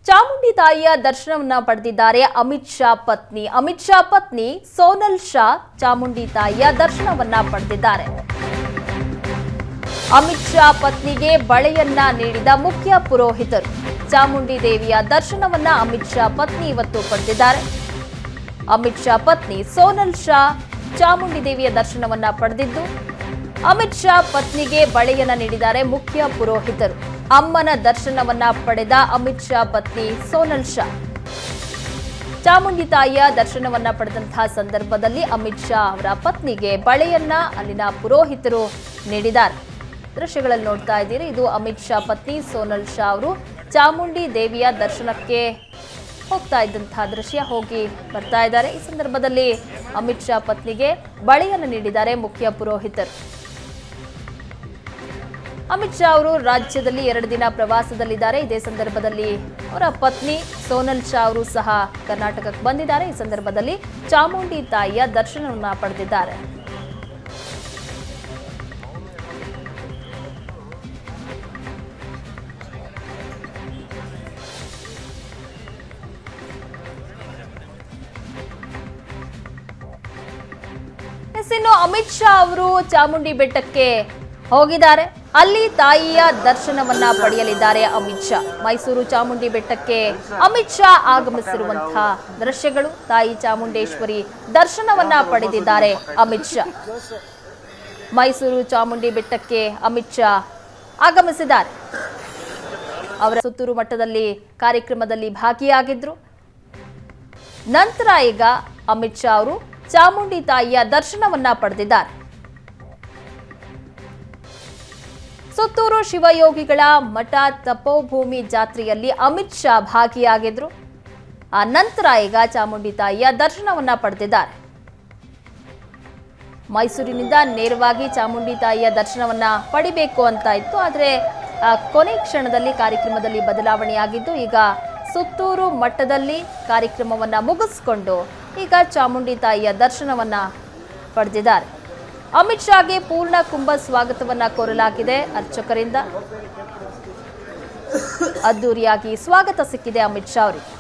ಚಾಮುಂಡಿ ತಾಯಿಯ ದರ್ಶನವನ್ನ ಪಡೆದಿದ್ದಾರೆ ಅಮಿತ್ ಶಾ ಪತ್ನಿ ಸೋನಲ್ ಶಾ ಚಾಮುಂಡಿ ತಾಯಿಯ ದರ್ಶನವನ್ನ ಪಡೆದಿದ್ದಾರೆ. ಅಮಿತ್ ಶಾ ಪತ್ನಿಗೆ ಬಳೆಯನ್ನ ನೀಡಿದ ಮುಖ್ಯ ಪುರೋಹಿತರು. ಚಾಮುಂಡಿ ದೇವಿಯ ದರ್ಶನವನ್ನ ಅಮಿತ್ ಶಾ ಪತ್ನಿ ಇವತ್ತು ಪಡೆದಿದ್ದಾರೆ. ಅಮಿತ್ ಶಾ ಪತ್ನಿ ಸೋನಲ್ ಶಾ ಚಾಮುಂಡಿ ದೇವಿಯ ದರ್ಶನವನ್ನ ಪಡೆದಿದ್ದು, ಅಮಿತ್ ಶಾ ಪತ್ನಿಗೆ ಬಳೆಯನ್ನ ನೀಡಿದ್ದಾರೆ ಮುಖ್ಯ ಪುರೋಹಿತರು. ಅಮ್ಮನ ದರ್ಶನವನ್ನ ಪಡೆದ ಅಮಿತ್ ಶಾ ಪತ್ನಿ ಸೋನಲ್ ಶಾ ಚಾಮುಂಡಿ ತಾಯಿಯ ದರ್ಶನವನ್ನ ಪಡೆದಂತಹ ಸಂದರ್ಭದಲ್ಲಿ ಅಮಿತ್ ಶಾ ಅವರ ಪತ್ನಿಗೆ ಬಳೆಯನ್ನ ಅಲ್ಲಿನ ಪುರೋಹಿತರು ನೀಡಿದ್ದಾರೆ. ದೃಶ್ಯಗಳಲ್ಲಿ ನೋಡ್ತಾ ಇದ್ದೀರಿ, ಇದು ಅಮಿತ್ ಶಾ ಪತ್ನಿ ಸೋನಲ್ ಶಾ ಅವರು ಚಾಮುಂಡಿ ದೇವಿಯ ದರ್ಶನಕ್ಕೆ ಹೋಗ್ತಾ ಇದ್ದಂತಹ ದೃಶ್ಯ, ಹೋಗಿ ಬರ್ತಾ ಇದ್ದಾರೆ. ಈ ಸಂದರ್ಭದಲ್ಲಿ ಅಮಿತ್ ಶಾ ಪತ್ನಿಗೆ ಬಳೆಯನ್ನು ನೀಡಿದ್ದಾರೆ ಮುಖ್ಯ ಪುರೋಹಿತರು. ಅಮಿತ್ ಶಾ ಅವರು ರಾಜ್ಯದಲ್ಲಿ 2 ದಿನ ಪ್ರವಾಸದಲ್ಲಿದ್ದಾರೆ. ಇದೇ ಸಂದರ್ಭದಲ್ಲಿ ಅವರ ಪತ್ನಿ ಸೋನಲ್ ಶಾ ಅವರು ಸಹ ಕರ್ನಾಟಕಕ್ಕೆ ಬಂದಿದ್ದಾರೆ. ಈ ಸಂದರ್ಭದಲ್ಲಿ ಚಾಮುಂಡಿ ತಾಯಿಯ ದರ್ಶನವನ್ನ ಪಡೆದಿದ್ದಾರೆ. ಇನ್ನು ಅಮಿತ್ ಶಾ ಅವರು ಚಾಮುಂಡಿ ಬೆಟ್ಟಕ್ಕೆ ಹೋಗಿದ್ದಾರೆ. ಅಲ್ಲಿ ತಾಯಿಯ ದರ್ಶನವನ್ನ ಪಡೆಯಲಿದ್ದಾರೆ ಅಮಿತ್ ಶಾ. ಮೈಸೂರು ಚಾಮುಂಡಿ ಬೆಟ್ಟಕ್ಕೆ ಅಮಿತ್ ಶಾ ಆಗಮಿಸಿರುವಂತಹ ದೃಶ್ಯಗಳು. ತಾಯಿ ಚಾಮುಂಡೇಶ್ವರಿ ದರ್ಶನವನ್ನ ಪಡೆದಿದ್ದಾರೆ ಅಮಿತ್ ಶಾ. ಮೈಸೂರು ಚಾಮುಂಡಿ ಬೆಟ್ಟಕ್ಕೆ ಅಮಿತ್ ಶಾ ಆಗಮಿಸಿದ್ದಾರೆ. ಅವರ ಸುತ್ತೂರು ಮಠದಲ್ಲಿ ಕಾರ್ಯಕ್ರಮದಲ್ಲಿ ಭಾಗಿಯಾಗಿದ್ರು. ನಂತರ ಈಗ ಅಮಿತ್ ಶಾ ಅವರು ಚಾಮುಂಡಿ ತಾಯಿಯ ದರ್ಶನವನ್ನ ಪಡೆದಿದ್ದಾರೆ. ಸುತ್ತೂರು ಶಿವಯೋಗಿಗಳ ಮಠ ತಪೋಭೂಮಿ ಜಾತ್ರೆಯಲ್ಲಿ ಅಮಿತ್ ಶಾ ಭಾಗಿಯಾಗಿದ್ರು. ಆ ನಂತರ ಈಗ ಚಾಮುಂಡಿ ತಾಯಿಯ ದರ್ಶನವನ್ನ ಪಡೆದಿದ್ದಾರೆ. ಮೈಸೂರಿನಿಂದ ನೇರವಾಗಿ ಚಾಮುಂಡಿ ತಾಯಿಯ ದರ್ಶನವನ್ನ ಪಡಿಬೇಕು ಅಂತ ಇತ್ತು, ಆದರೆ ಕೊನೆ ಕ್ಷಣದಲ್ಲಿ ಕಾರ್ಯಕ್ರಮದಲ್ಲಿ ಬದಲಾವಣೆಯಾಗಿದ್ದು, ಈಗ ಸುತ್ತೂರು ಮಠದಲ್ಲಿ ಕಾರ್ಯಕ್ರಮವನ್ನ ಮುಗಿಸಿಕೊಂಡು ಈಗ ಚಾಮುಂಡಿ ತಾಯಿಯ ದರ್ಶನವನ್ನ ಪಡೆದಿದ್ದಾರೆ. ಅಮಿತ್ ಶಾಗೆ ಪೂರ್ಣ ಕುಂಭ ಸ್ವಾಗತವನ್ನ ಕೋರಲಾಗಿದೆ. ಅರ್ಚಕರಿಂದ ಅದ್ದೂರಿಯಾಗಿ ಸ್ವಾಗತ ಸಿಕ್ಕಿದೆ ಅಮಿತ್ ಶಾ ಅವರಿಗೆ.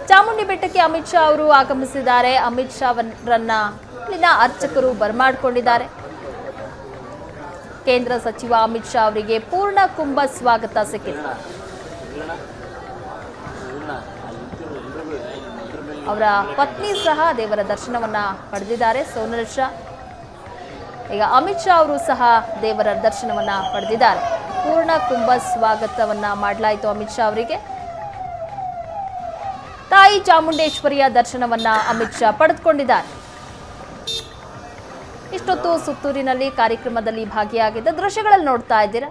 ಚಾಮುಂಡಿ ಬೆಟ್ಟಕ್ಕೆ ಅಮಿತ್ ಶಾ ಅವರು ಆಗಮಿಸಿದ್ದಾರೆ. ಅಮಿತ್ ಶಾ ಅವರನ್ನ ಇಲ್ಲಿನ ಅರ್ಚಕರು ಬರಮಾಡಿಕೊಂಡಿದ್ದಾರೆ. ಕೇಂದ್ರ ಸಚಿವ ಅಮಿತ್ ಶಾ ಅವರಿಗೆ ಪೂರ್ಣ ಕುಂಭ ಸ್ವಾಗತ ಸಿಕ್ಕಿದೆ. ಅವರ ಪತ್ನಿ ಸಹ ದೇವರ ದರ್ಶನವನ್ನ ಪಡೆದಿದ್ದಾರೆ, ಸೋನಲ್ ಶಾ. ಈಗ ಅಮಿತ್ ಶಾ ಅವರು ಸಹ ದೇವರ ದರ್ಶನವನ್ನ ಪಡೆದಿದ್ದಾರೆ. ಪೂರ್ಣ ಕುಂಭ ಸ್ವಾಗತವನ್ನ ಮಾಡಲಾಯಿತು ಅಮಿತ್ ಶಾ ಅವರಿಗೆ. ತಾಯಿ ಚಾಮುಂಡೇಶ್ವರಿಯ ದರ್ಶನವನ್ನ ಅಮಿತ್ ಶಾ ಪಡೆದುಕೊಂಡಿದ್ದಾರೆ. ಇಷ್ಟೊತ್ತು ಸುತ್ತೂರಿನಲ್ಲಿ ಕಾರ್ಯಕ್ರಮದಲ್ಲಿ ಭಾಗಿಯಾಗಿದ್ದ ದೃಶ್ಯಗಳಲ್ಲಿ ನೋಡ್ತಾ ಇದ್ದೀರಾ.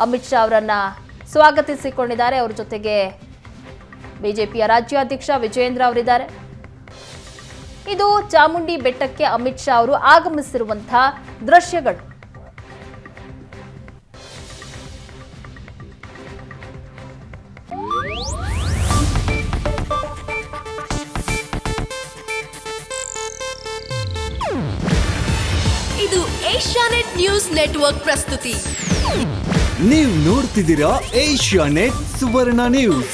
ಅಮಿತ್ ಶಾ ಅವರನ್ನ ಸ್ವಾಗತಿಸಿಕೊಂಡಿದ್ದಾರೆ. ಅವರ ಜೊತೆಗೆ ಬಿಜೆಪಿಯ ರಾಜ್ಯಾಧ್ಯಕ್ಷ ವಿಜಯೇಂದ್ರ ಅವರಿದ್ದಾರೆ. ಇದು ಚಾಮುಂಡಿ ಬೆಟ್ಟಕ್ಕೆ ಅಮಿತ್ ಶಾ ಅವರು ಆಗಮಿಸಿರುವಂತಹ ದೃಶ್ಯಗಳು. ಇದು ಏಷ್ಯಾನೆಟ್ ನ್ಯೂಸ್ ನೆಟ್ವರ್ಕ್ ಪ್ರಸ್ತುತಿ. ನೀವು ನೋಡ್ತಿದ್ದೀರಾ ಏಷ್ಯಾನೆಟ್ ಸುವರ್ಣ ನ್ಯೂಸ್.